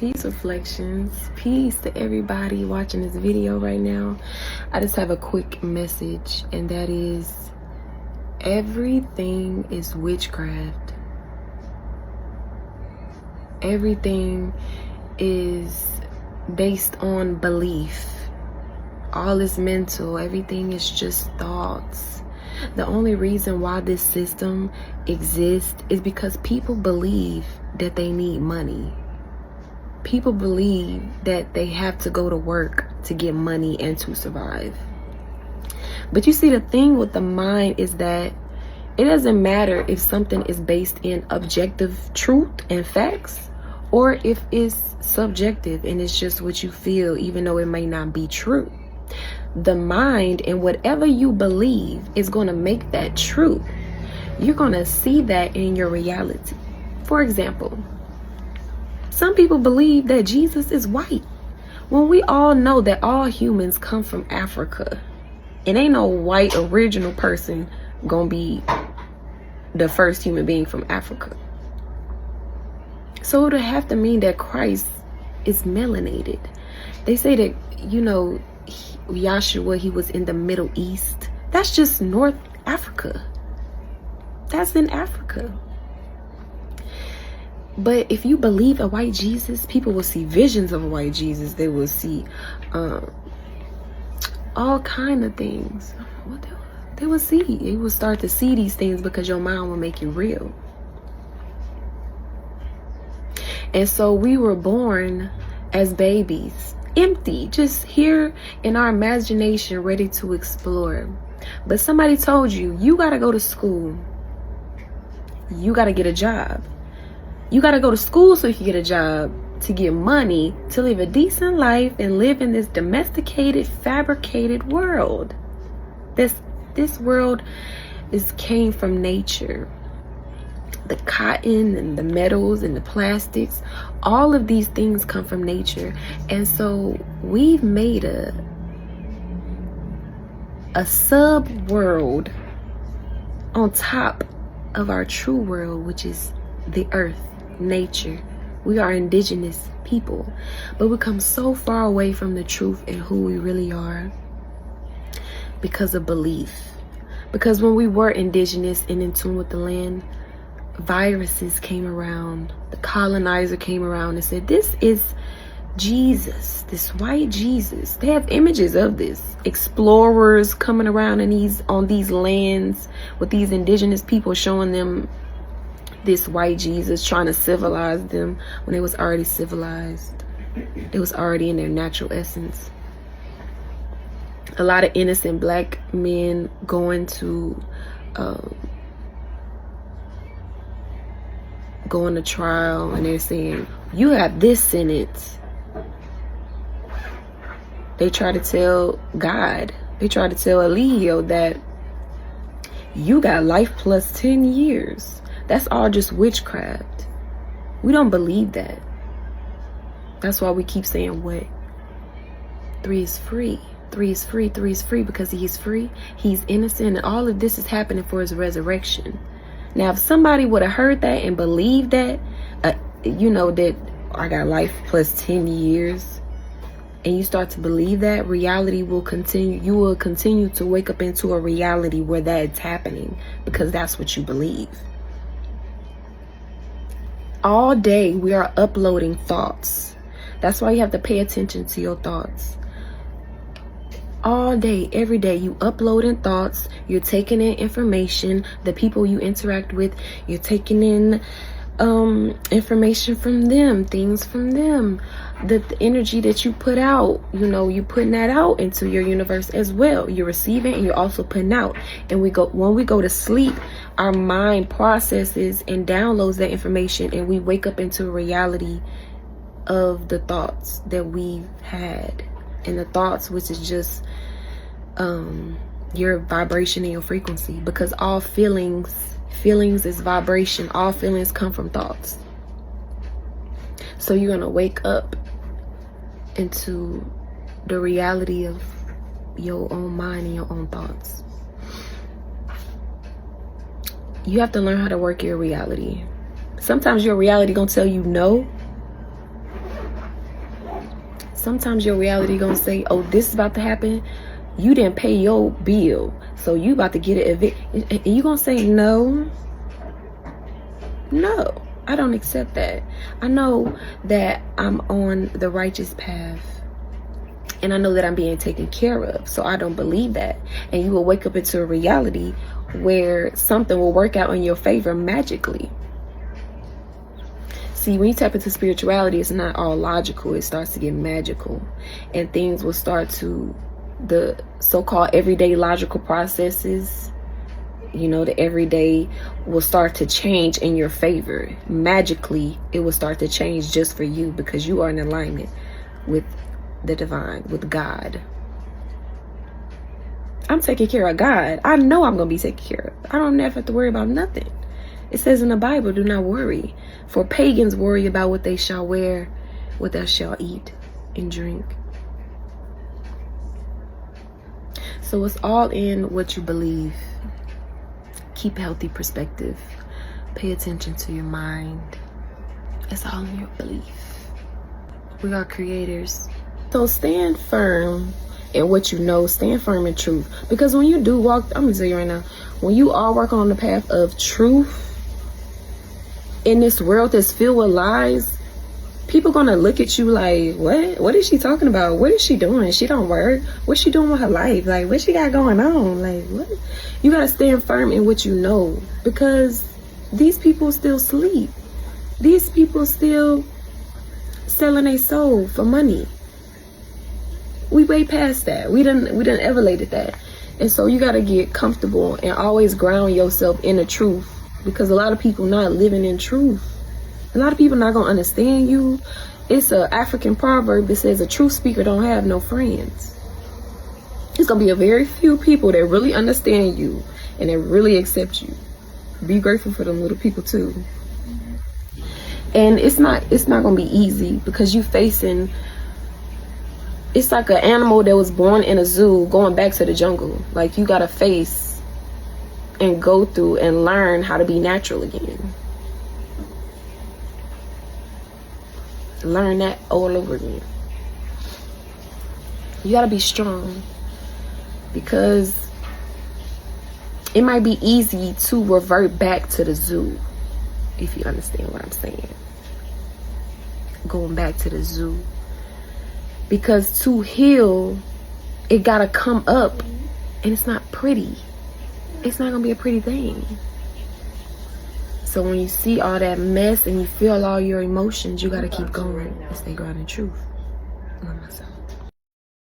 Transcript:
Peace reflections. Peace to everybody watching this video right now. I just have a quick message, and that is everything is witchcraft. Everything is based on belief. All is mental. Everything is just thoughts. The only reason why this system exists is because people believe that they need money. People believe that they have to go to work to get money and to survive. But you see, the thing with the mind is that it doesn't matter if something is based in objective truth and facts, or if it's subjective and it's just what you feel, even though it may not be true. The mind and whatever you believe is going to make that true. You're going to see that in your reality. For example, some people believe that Jesus is white, when we all know that all humans come from Africa. And ain't no white original person gonna be the first human being from Africa. So it would have to mean that Christ is melanated. They say that, Yahshua, he was in the Middle East. That's just North Africa. That's in Africa. But if you believe a white Jesus, people will see visions of a white Jesus. They will see all kind of things. What they will see. You will start to see these things because your mind will make it real. And so we were born as babies, empty, just here in our imagination, ready to explore. But somebody told you, you got to go to school. You got to get a job. You got to go to school so you can get a job, to get money, to live a decent life and live in this domesticated, fabricated world. This world came from nature. The cotton and the metals and the plastics, all of these things come from nature. And so we've made a sub-world on top of our true world, which is the earth. Nature. We are indigenous people, but we come so far away from the truth and who we really are because of belief. Because when we were indigenous and in tune with the land, viruses came around. The colonizer came around and said, this is Jesus, this white Jesus. They have images of this. Explorers coming around on these lands with these indigenous people, showing them this white Jesus, trying to civilize them when they was already civilized. It was already in their natural essence. A lot of innocent black men going to trial, and they're saying, you have this sentence. They try to tell God, they try to tell Eligio that you got life plus 10 years. That's all just witchcraft. We don't believe that. That's why we keep saying what? 3 is free. 3 is free. 3 is free because he is free. He's innocent. And all of this is happening for his resurrection. Now, if somebody would have heard that and believed that, that I got life plus 10 years, and you start to believe that, reality will continue. You will continue to wake up into a reality where that's happening because that's what you believe. All day we are uploading thoughts. That's why you have to pay attention to your thoughts. All day, every day, you uploading thoughts. You're taking in information. The people you interact with, you're taking in information from them, things from them. The energy that you put out, you're putting that out into your universe as well. You're receiving and you're also putting out. And when we go to sleep, our mind processes and downloads that information, and we wake up into a reality of the thoughts that we've had. And the thoughts, which is just your vibration and your frequency, because all feelings is vibration. All feelings come from thoughts. So you're gonna wake up into the reality of your own mind and your own thoughts. You have to learn how to work your reality. Sometimes your reality gonna tell you no, Sometimes your reality gonna say, oh, this is about to happen. You didn't pay your bill, so you about to get it evicted. And you gonna say, no, I don't accept that. I know that I'm on the righteous path. And I know that I'm being taken care of. So I don't believe that. And you will wake up into a reality where something will work out in your favor magically. See, when you tap into spirituality, it's not all logical. It starts to get magical. And things will start to, the so-called everyday logical processes, you know, the everyday will start to change in your favor. Magically, it will start to change just for you because you are in alignment with the divine, with God. I'm taking care of God. I know I'm going to be taken care of. I don't ever have to worry about nothing. It says in the Bible, do not worry. For pagans worry about what they shall wear, what they shall eat and drink. So it's all in what you believe. Keep a healthy perspective. Pay attention to your mind. It's all in your belief. We are creators. So stand firm in what you know. Stand firm in truth. Because when you do walk, I'm going to tell you right now, when you are working on the path of truth in this world that's filled with lies, people going to look at you like, what is she talking about? What is she doing? She don't work. What's she doing with her life? Like, what she got going on? Like, what? You got to stand firm in what you know, because these people still sleep. These people still selling their soul for money. We way past that. We done elevated that. And so you got to get comfortable and always ground yourself in the truth, because a lot of people not living in truth. A lot of people not going to understand you. It's an African proverb that says a truth speaker don't have no friends. It's going to be a very few people that really understand you and that really accept you. Be grateful for them little people too. And it's not going to be easy, because you facing, it's like an animal that was born in a zoo going back to the jungle. Like, you got to face and go through and learn how to be natural again. Learn that all over again. You got to be strong, because it might be easy to revert back to the zoo, if you understand what I'm saying. Going back to the zoo. Because to heal, it gotta come up, and it's not pretty. It's not gonna be a pretty thing. So when you see all that mess and you feel all your emotions, you gotta keep going and stay grounded in truth. I love myself.